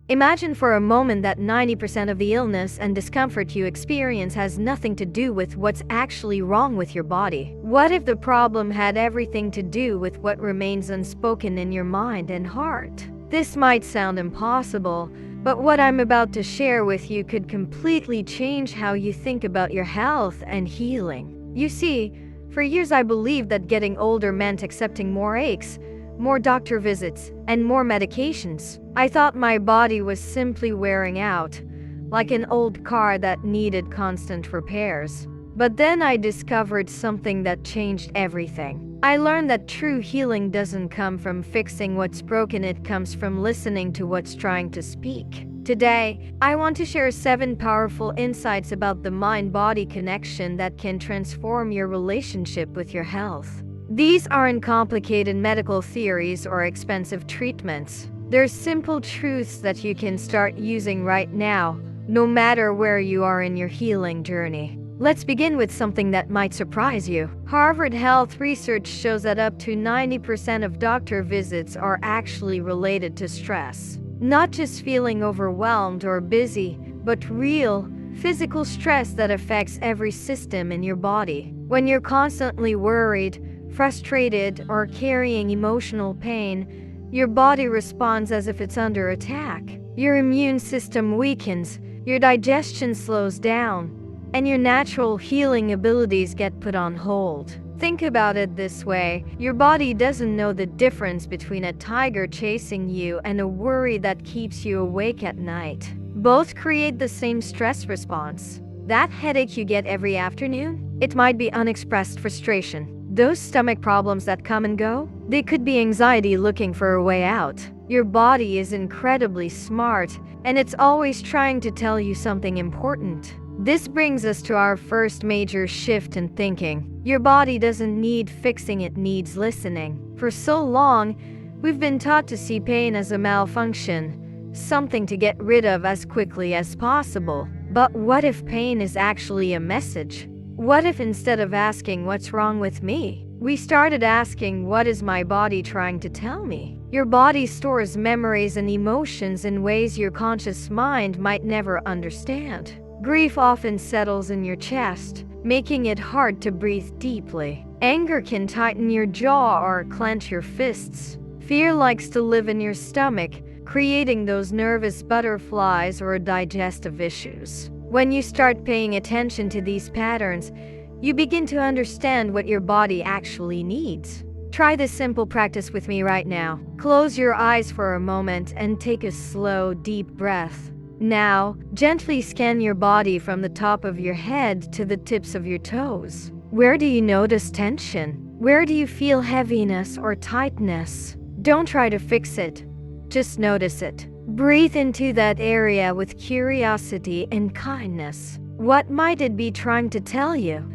Imagine for a moment that 90% of the illness and discomfort you experience has nothing to do with what's actually wrong with your body. What if the problem had everything to do with what remains unspoken in your mind and heart? This might sound impossible, but what I'm about to share with you could completely change how you think about your health and healing. You see, for years I believed that getting older meant accepting more aches, more doctor visits, and more medications. I thought my body was simply wearing out, like an old car that needed constant repairs. But then I discovered something that changed everything. I learned that true healing doesn't come from fixing what's broken, it comes from listening to what's trying to speak. Today, I want to share 7 powerful insights about the mind-body connection that can transform your relationship with your health. These aren't complicated medical theories or expensive treatments. They're simple truths that you can start using right now, no matter where you are in your healing journey. Let's begin with something that might surprise you. Harvard Health research shows that up to 90% of doctor visits are actually related to stress. Not just feeling overwhelmed or busy, but real, physical stress that affects every system in your body. When you're constantly worried, frustrated, or carrying emotional pain, your body responds as if it's under attack. Your immune system weakens, your digestion slows down, and your natural healing abilities get put on hold. Think about it this way: your body doesn't know the difference between a tiger chasing you and a worry that keeps you awake at night. Both create the same stress response. That headache you get every afternoon? It might be unexpressed frustration. Those stomach problems that come and go? They could be anxiety looking for a way out. Your body is incredibly smart, and it's always trying to tell you something important. This brings us to our first major shift in thinking. Your body doesn't need fixing, it needs listening. For so long, we've been taught to see pain as a malfunction, something to get rid of as quickly as possible. But what if pain is actually a message? What if instead of asking what's wrong with me, we started asking what is my body trying to tell me? Your body stores memories and emotions in ways your conscious mind might never understand. Grief often settles in your chest, making it hard to breathe deeply. Anger can tighten your jaw or clench your fists. Fear likes to live in your stomach, creating those nervous butterflies or digestive issues. When you start paying attention to these patterns, you begin to understand what your body actually needs. Try this simple practice with me right now. Close your eyes for a moment and take a slow, deep breath. Now, gently scan your body from the top of your head to the tips of your toes. Where do you notice tension? Where do you feel heaviness or tightness? Don't try to fix it. Just notice it. Breathe into that area with curiosity and kindness. What might it be trying to tell you?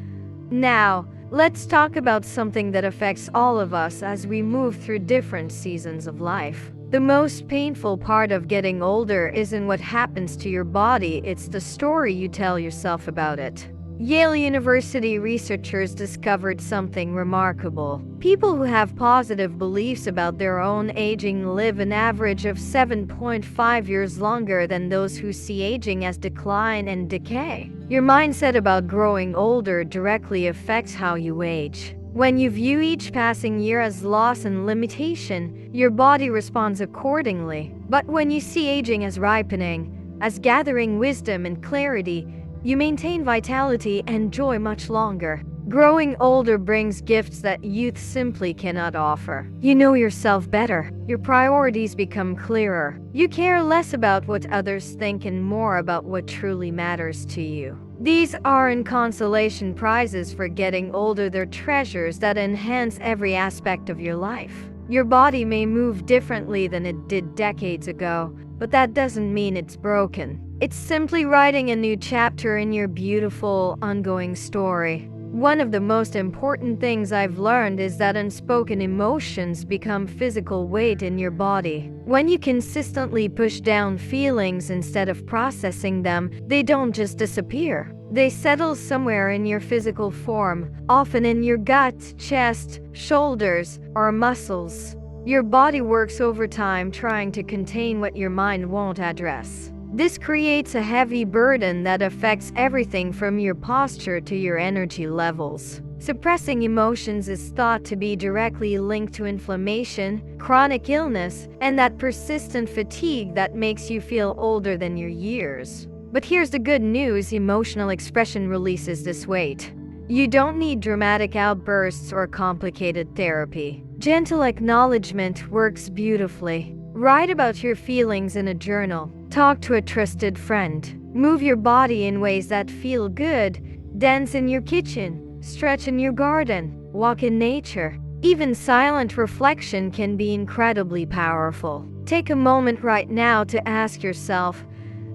Now, let's talk about something that affects all of us as we move through different seasons of life. The most painful part of getting older isn't what happens to your body, it's the story you tell yourself about it. Yale University researchers discovered something remarkable. People who have positive beliefs about their own aging live an average of 7.5 years longer than those who see aging as decline and decay. Your mindset about growing older directly affects how you age. When you view each passing year as loss and limitation, your body responds accordingly. But when you see aging as ripening, as gathering wisdom and clarity, you maintain vitality and joy much longer. Growing older brings gifts that youth simply cannot offer. You know yourself better. Your priorities become clearer. You care less about what others think and more about what truly matters to you. These aren't consolation prizes for getting older, they're treasures that enhance every aspect of your life. Your body may move differently than it did decades ago, but that doesn't mean it's broken. It's simply writing a new chapter in your beautiful, ongoing story. One of the most important things I've learned is that unspoken emotions become physical weight in your body. When you consistently push down feelings instead of processing them, they don't just disappear. They settle somewhere in your physical form, often in your gut, chest, shoulders, or muscles. Your body works overtime trying to contain what your mind won't address. This creates a heavy burden that affects everything from your posture to your energy levels. Suppressing emotions is thought to be directly linked to inflammation, chronic illness, and that persistent fatigue that makes you feel older than your years. But here's the good news: emotional expression releases this weight. You don't need dramatic outbursts or complicated therapy. Gentle acknowledgement works beautifully. Write about your feelings in a journal. Talk to a trusted friend. Move your body in ways that feel good. Dance in your kitchen. Stretch in your garden. Walk in nature. Even silent reflection can be incredibly powerful. Take a moment right now to ask yourself,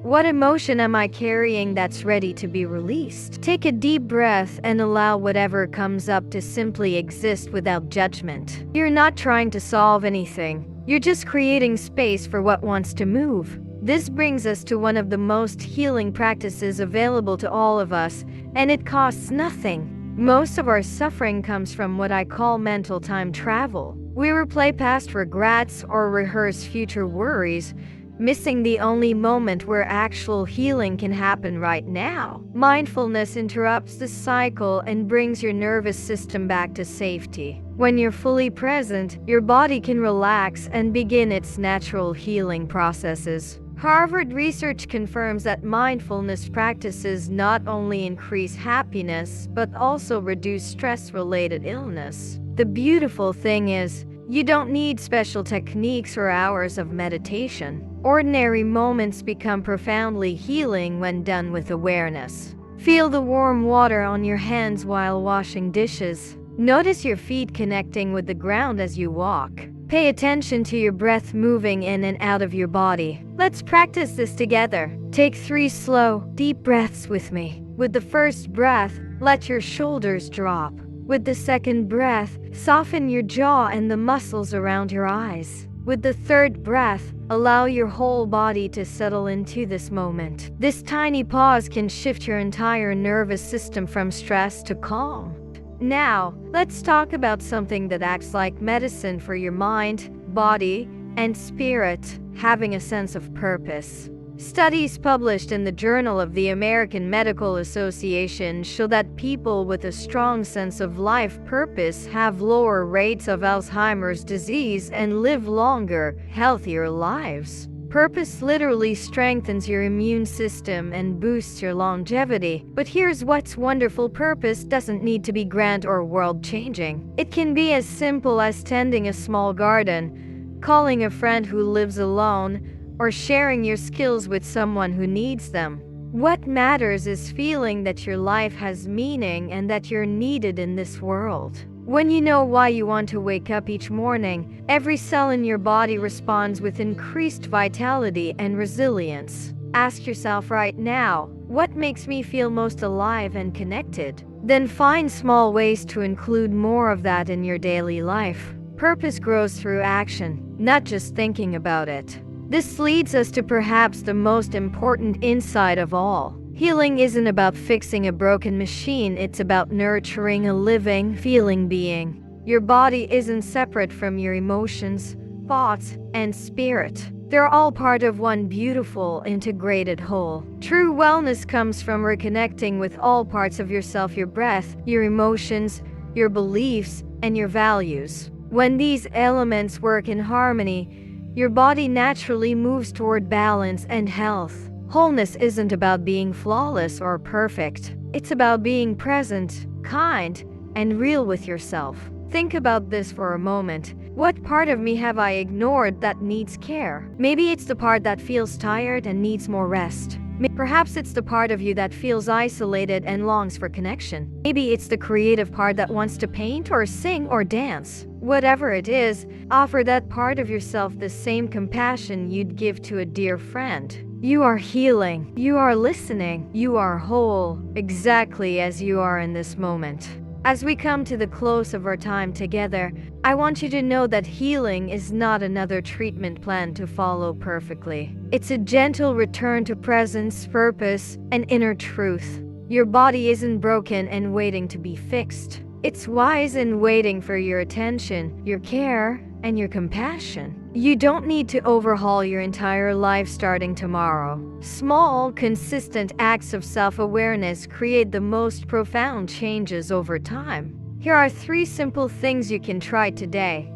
what emotion am I carrying that's ready to be released? Take a deep breath and allow whatever comes up to simply exist without judgment. You're not trying to solve anything. You're just creating space for what wants to move. This brings us to one of the most healing practices available to all of us, and it costs nothing. Most of our suffering comes from what I call mental time travel. We replay past regrets or rehearse future worries, missing the only moment where actual healing can happen right now. Mindfulness interrupts this cycle and brings your nervous system back to safety. When you're fully present, your body can relax and begin its natural healing processes. Harvard research confirms that mindfulness practices not only increase happiness, but also reduce stress-related illness. The beautiful thing is, you don't need special techniques or hours of meditation. Ordinary moments become profoundly healing when done with awareness. Feel the warm water on your hands while washing dishes. Notice your feet connecting with the ground as you walk. Pay attention to your breath moving in and out of your body. Let's practice this together. Take 3 slow, deep breaths with me. With the first breath, let your shoulders drop. With the second breath, soften your jaw and the muscles around your eyes. With the third breath, allow your whole body to settle into this moment. This tiny pause can shift your entire nervous system from stress to calm. Now, let's talk about something that acts like medicine for your mind, body, and spirit: having a sense of purpose. Studies published in the Journal of the American Medical Association show that people with a strong sense of life purpose have lower rates of Alzheimer's disease and live longer, healthier lives. Purpose literally strengthens your immune system and boosts your longevity. But here's what's wonderful: purpose doesn't need to be grand or world-changing. It can be as simple as tending a small garden, calling a friend who lives alone, or sharing your skills with someone who needs them. What matters is feeling that your life has meaning and that you're needed in this world. When you know why you want to wake up each morning, every cell in your body responds with increased vitality and resilience. Ask yourself right now, what makes me feel most alive and connected? Then find small ways to include more of that in your daily life. Purpose grows through action, not just thinking about it. This leads us to perhaps the most important insight of all. Healing isn't about fixing a broken machine, it's about nurturing a living, feeling being. Your body isn't separate from your emotions, thoughts, and spirit. They're all part of one beautiful, integrated whole. True wellness comes from reconnecting with all parts of yourself: your breath, your emotions, your beliefs, and your values. When these elements work in harmony, your body naturally moves toward balance and health. Wholeness isn't about being flawless or perfect. It's about being present, kind, and real with yourself. Think about this for a moment. What part of me have I ignored that needs care? Maybe it's the part that feels tired and needs more rest. Perhaps it's the part of you that feels isolated and longs for connection. Maybe it's the creative part that wants to paint or sing or dance. Whatever it is, offer that part of yourself the same compassion you'd give to a dear friend. You are healing. You are listening. You are whole, exactly as you are in this moment. As we come to the close of our time together, I want you to know that healing is not another treatment plan to follow perfectly. It's a gentle return to presence, purpose, and inner truth. Your body isn't broken and waiting to be fixed. It's wise in waiting for your attention, your care, and your compassion. You don't need to overhaul your entire life starting tomorrow. Small, consistent acts of self-awareness create the most profound changes over time. Here are 3 simple things you can try today.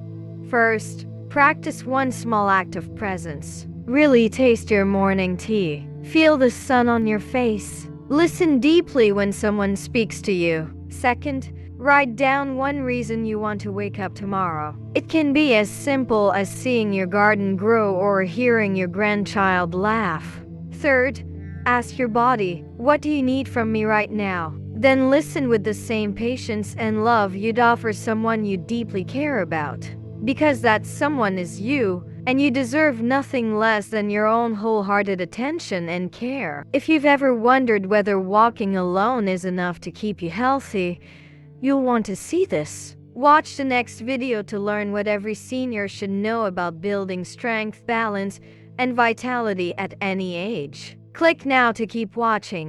First, practice one small act of presence. Really taste your morning tea. Feel the sun on your face. Listen deeply when someone speaks to you. Second, write down one reason you want to wake up tomorrow. It can be as simple as seeing your garden grow or hearing your grandchild laugh. Third, ask your body, what do you need from me right now? Then listen with the same patience and love you'd offer someone you deeply care about. Because that someone is you, and you deserve nothing less than your own wholehearted attention and care. If you've ever wondered whether walking alone is enough to keep you healthy, you'll want to see this. Watch the next video to learn what every senior should know about building strength, balance, and vitality at any age. Click now to keep watching.